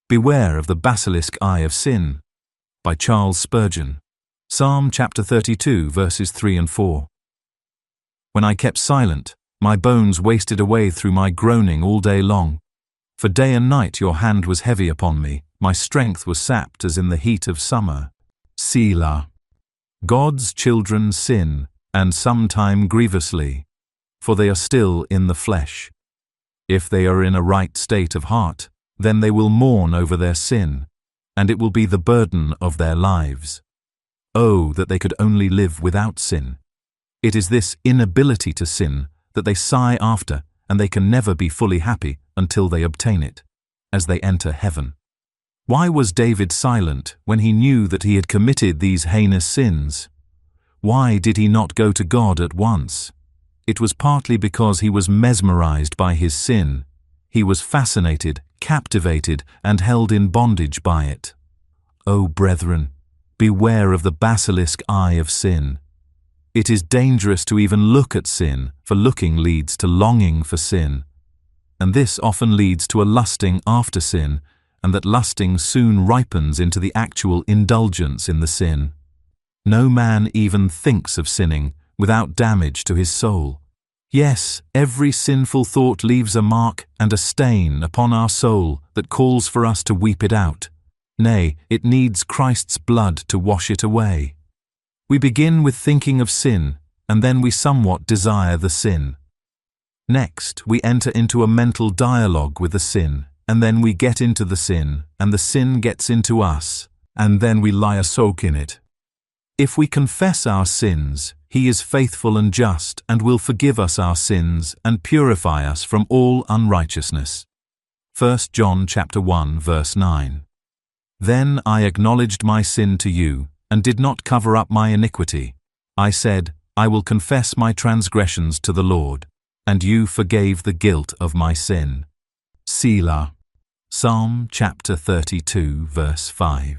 Beware of the basilisk eye of sin, by Charles Spurgeon. Psalm chapter 32, verses 3 and 4. When I kept silent, my bones wasted away through my groaning all day long. For day and night your hand was heavy upon me, my strength was sapped as in the heat of summer. Selah. God's children sin, and sometime grievously, for they are still in the flesh. If they are in a right state of heart, then they will mourn over their sin, and it will be the burden of their lives. Oh, that they could only live without sin. It is this inability to sin that they sigh after, and they can never be fully happy until they obtain it, as they enter heaven. Why was David silent when he knew that he had committed these heinous sins? Why did he not go to God at once? It was partly because he was mesmerized by his sin. He was fascinated, captivated, and held in bondage by it. O brethren, beware of the basilisk eye of sin. It is dangerous to even look at sin, for looking leads to longing for sin. And this often leads to a lusting after sin, and that lusting soon ripens into the actual indulgence in the sin. No man even thinks of sinning without damage to his soul. Yes, every sinful thought leaves a mark and a stain upon our soul that calls for us to weep it out. Nay, it needs Christ's blood to wash it away. We begin with thinking of sin, and then we somewhat desire the sin. Next, we enter into a mental dialogue with the sin, and then we get into the sin, and the sin gets into us, and then we lie a soak in it. If we confess our sins, He is faithful and just, and will forgive us our sins and purify us from all unrighteousness. 1 John chapter 1, verse 9. Then I acknowledged my sin to you, and did not cover up my iniquity. I said, I will confess my transgressions to the Lord, and you forgave the guilt of my sin. Selah. Psalm chapter 32, verse 5.